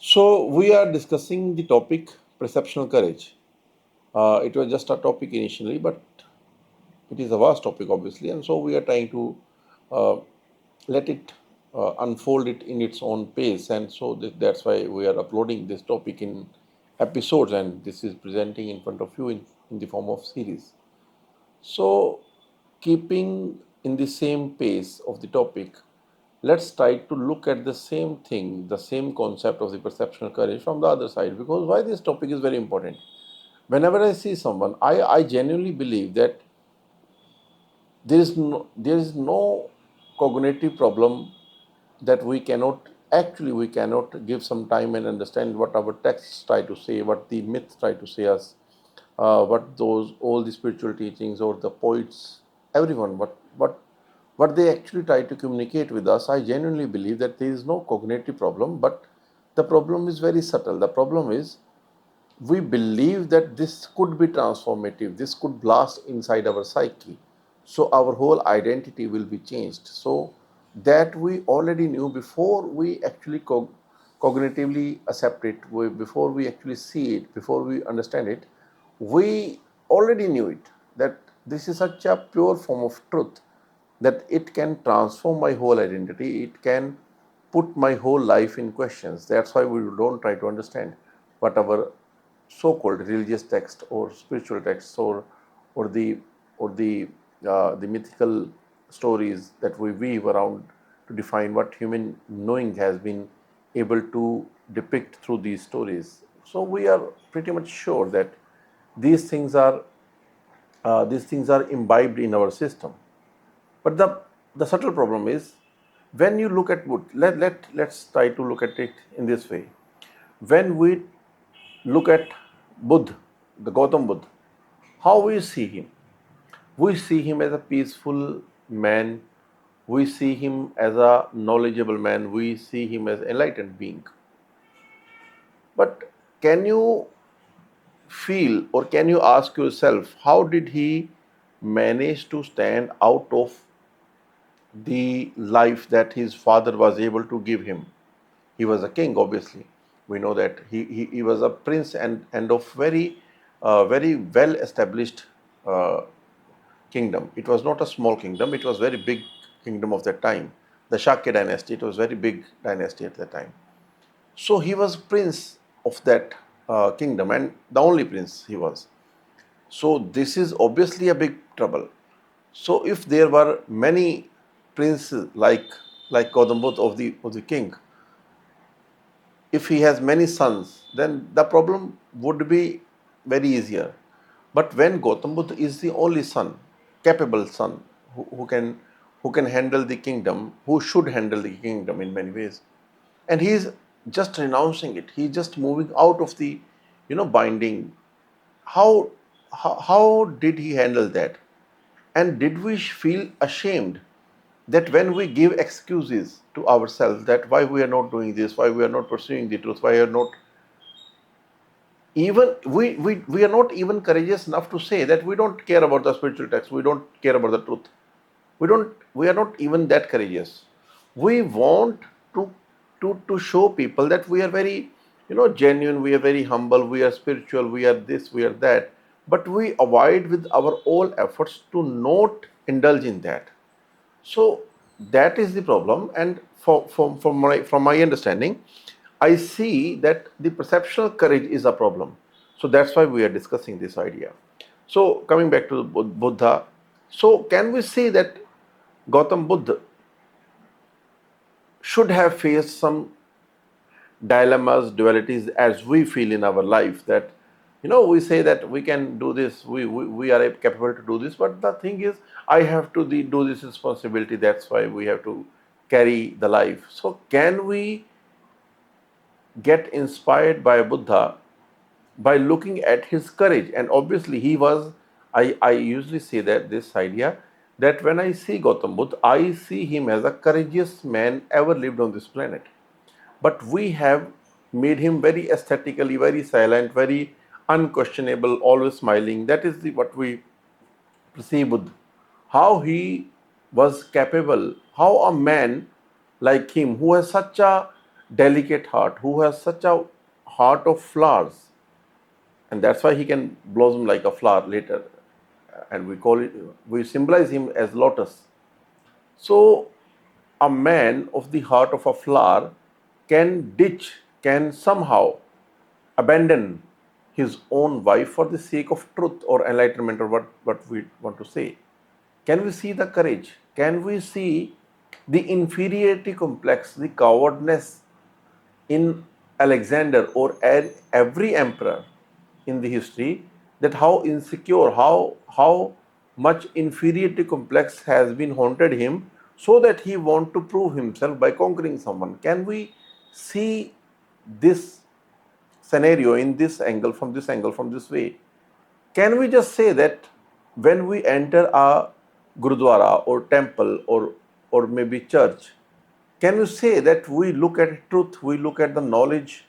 So we are discussing the topic perceptional courage. It was just a topic initially, but it is a vast topic, obviously, and so we are trying to uh, let it unfold it in its own pace, and so that's why we are uploading this topic in episodes, and this is presenting in front of you in the form of series. So, keeping in the same pace of the topic, let's try to look at the same thing, the same concept of the perceptual courage from the other side. Because why this topic is very important. Whenever I see someone, I genuinely believe that there is no cognitive problem that we cannot give some time and understand what our texts try to say, what the myths try to say us, what those all the spiritual teachings or the poets, everyone, what they actually try to communicate with us. I genuinely believe that there is no cognitive problem, but the problem is very subtle. The problem is we believe that this could be transformative, this could blast inside our psyche, so our whole identity will be changed. So that we already knew before we actually cognitively accept it, before we actually see it, before we understand it, we already knew it, that this is such a pure form of truth that it can transform my whole identity, it can put my whole life in questions. That's why we don't try to understand what our so-called religious text or spiritual texts or the mythical stories that we weave around to define what human knowing has been able to depict through these stories. So we are pretty much sure that these things are imbibed in our system. But the subtle problem is when you look at Buddha, let's try to look at it in this way. When we look at Buddha, the Gautam Buddha, how we see him? We see him as a peaceful man, we see him as a knowledgeable man, we see him as enlightened being. But can you feel or can you ask yourself how did he manage to stand out of the life that his father was able to give him? He was a king, obviously. We know that he was a prince and of very well established uh, kingdom. It was not a small kingdom, it was very big kingdom of that time. The Shakya dynasty, it was very big dynasty at that time. So he was prince of that kingdom and the only prince he was. So this is obviously a big trouble. So if there were many princes like Gautama of the king, if he has many sons, then the problem would be very easier. But when Gautam Buddha is the only son, capable son, who can handle the kingdom, who should handle the kingdom in many ways, and he is just renouncing it. He is just moving out of the, binding. How how did he handle that? And did we feel ashamed that when we give excuses to ourselves that why we are not doing this, why we are not pursuing the truth, why we are not even we are not even courageous enough to say that we don't care about the spiritual text, we don't care about the truth, we are not even that courageous. We want to show people that we are very, genuine, we are very humble, we are spiritual, we are this, we are that, but we avoid with our all efforts to not indulge in that. So that is the problem. And from my understanding, I see that the perceptual courage is a problem. So that's why we are discussing this idea. So coming back to Buddha, so can we say that Gautam Buddha should have faced some dilemmas, dualities as we feel in our life, that we say that we can do this, we are capable to do this, but the thing is I have to do this responsibility, that's why we have to carry the life. So can we get inspired by Buddha by looking at his courage? And obviously he was, I usually say that this idea that when I see Gautam Buddha, I see him as a courageous man ever lived on this planet. But we have made him very aesthetically, very silent, very unquestionable, always smiling. That is what we perceive Buddha. How he was capable, how a man like him, who has such a delicate heart, who has such a heart of flowers, and that's why he can blossom like a flower later, and we symbolize him as lotus. So a man of the heart of a flower can somehow abandon his own wife for the sake of truth or enlightenment, or what we want to say. Can we see the courage? Can we see the inferiority complex, the cowardness in Alexander or every emperor in the history, that how insecure, how much inferiority complex has been haunted him, so that he want to prove himself by conquering someone? Can we see this scenario in this angle, from this way? Can we just say that when we enter a gurudwara or temple or maybe church, can you say that we look at truth, we look at the knowledge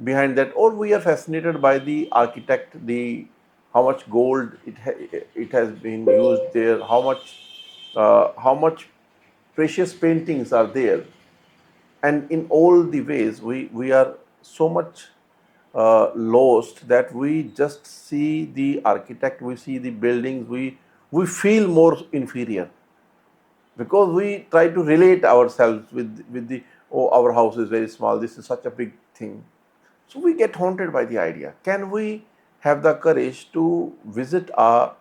behind that, or we are fascinated by the architect, the how much gold it has been used there, how much precious paintings are there, and in all the ways we are so much lost that we just see the architect, we see the buildings, we feel more inferior, because we try to relate ourselves with the, oh, our house is very small, this is such a big thing. So we get haunted by the idea. Can we have the courage to visit a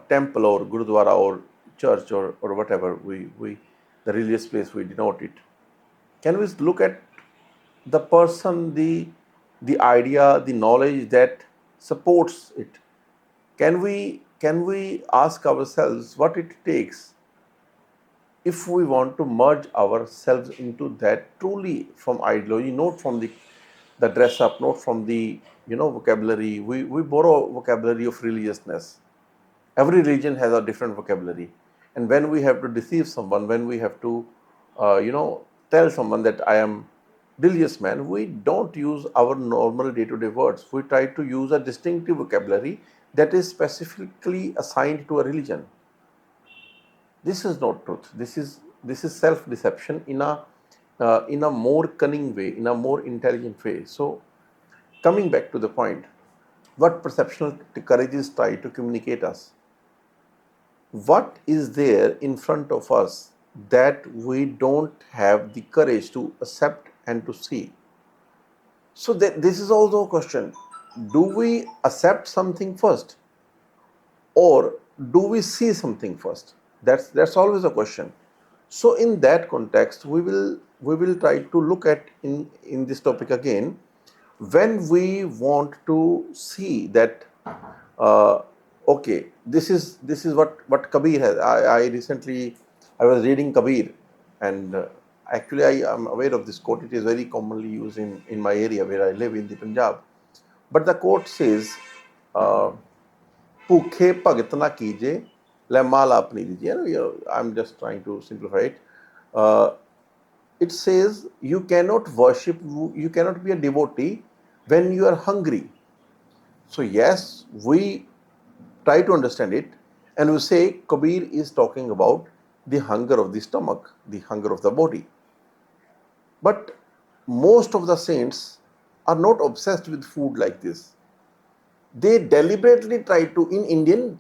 temple or gurudwara or church or whatever we the religious place we denote it? Can we look at the person, the idea, the knowledge that supports it? Can we ask ourselves what it takes if we want to merge ourselves into that truly from ideology, not from the dress up, not from the vocabulary. We borrow vocabulary of religiousness. Every religion has a different vocabulary, and when we have to deceive someone, when we have to tell someone that I am religious man, we don't use our normal day-to-day words. We try to use a distinctive vocabulary that is specifically assigned to a religion. This is not truth. This is self-deception in a more cunning way, in a more intelligent way. So, coming back to the point, what perceptional courage is trying to communicate us? What is there in front of us that we don't have the courage to accept and to see? So this is also a question. Do we accept something first, or do we see something first? That's always a question. So in that context, we will try to look at in this topic again, when we want to see that okay, this is what Kabir has. I recently I was reading Kabir, and actually I am aware of this quote. It is very commonly used in my area where I live in the Punjab. But the quote says, "Bhukhe bhagat na kije, le mala apni dijiye." I'm just trying to simplify it. Uh, it says you cannot worship, you cannot be a devotee when you are hungry. So yes, we try to understand it, and we say Kabir is talking about the hunger of the stomach, the hunger of the body. But most of the saints are not obsessed with food like this. They deliberately try to. In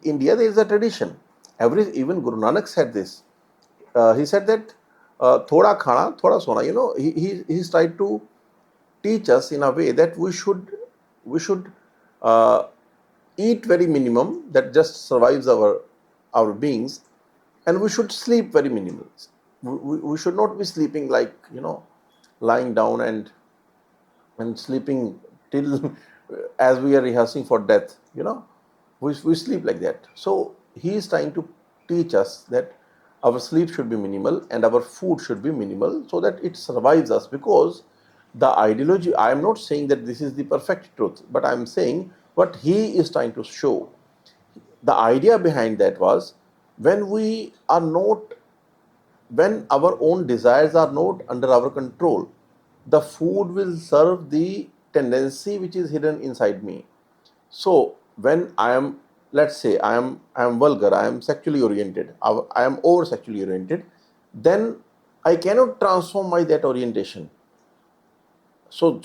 India, there is a tradition. Even Guru Nanak said this. He said that thoda khana, thoda sona. He's tried to teach us in a way that we should uh, eat very minimum that just survives our beings, and we should sleep very minimal. We should not be sleeping like lying down and sleeping till as we are rehearsing for death. We sleep like that. So he is trying to teach us that our sleep should be minimal and our food should be minimal, so that it survives us. Because the ideology, I am not saying that this is the perfect truth, but I am saying what he is trying to show. The idea behind that was, when we are not, when our own desires are not under our control, the food will serve the tendency which is hidden inside me. So when I am, let's say I am vulgar, I am sexually oriented, I am over sexually oriented, then I cannot transform my that orientation. So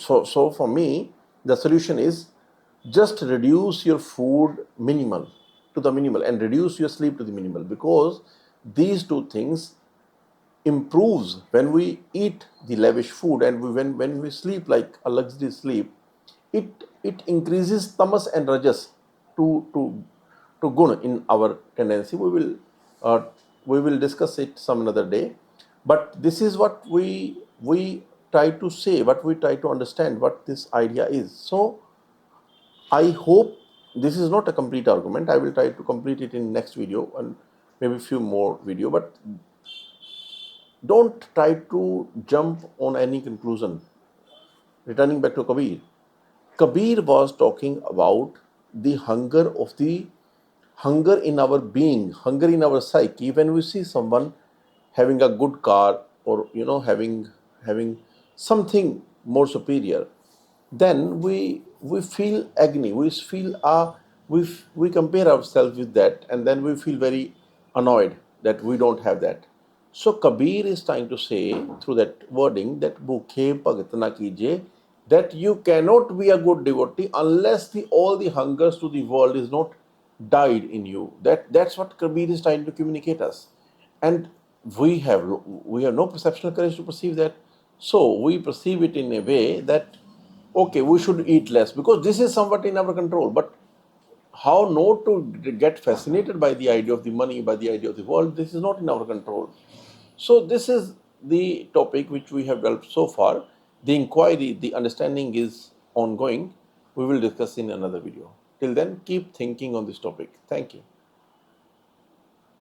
for me, the solution is just reduce your food minimal to the minimal and reduce your sleep to the minimal, because these two things improves when we eat the lavish food and when we sleep like a luxury sleep. It increases tamas and rajas to guna in our tendency. Uh, we will discuss it some another day, but this is what we try to say, what we try to understand, what this idea is. So I hope this is not a complete argument. I will try to complete it in next video and maybe a few more video, but don't try to jump on any conclusion. Returning back to Kabir, Kabir was talking about the hunger in our being, hunger in our psyche. When we see someone having a good car, or having something more superior, then we feel agony. We feel we compare ourselves with that, and then we feel very annoyed that we don't have that. So Kabir is trying to say through that wording that bhukhe bhagat na kijiye, that you cannot be a good devotee unless all the hungers to the world is not died in you. That's what Kabir is trying to communicate us, and we have no perceptional courage to perceive that. So we perceive it in a way that okay, we should eat less because this is somewhat in our control. But how not to get fascinated by the idea of the money, by the idea of the world, this is not in our control. So this is the topic which we have developed so far. The inquiry, the understanding is ongoing. We will discuss in another video. Till then, keep thinking on this topic. Thank you.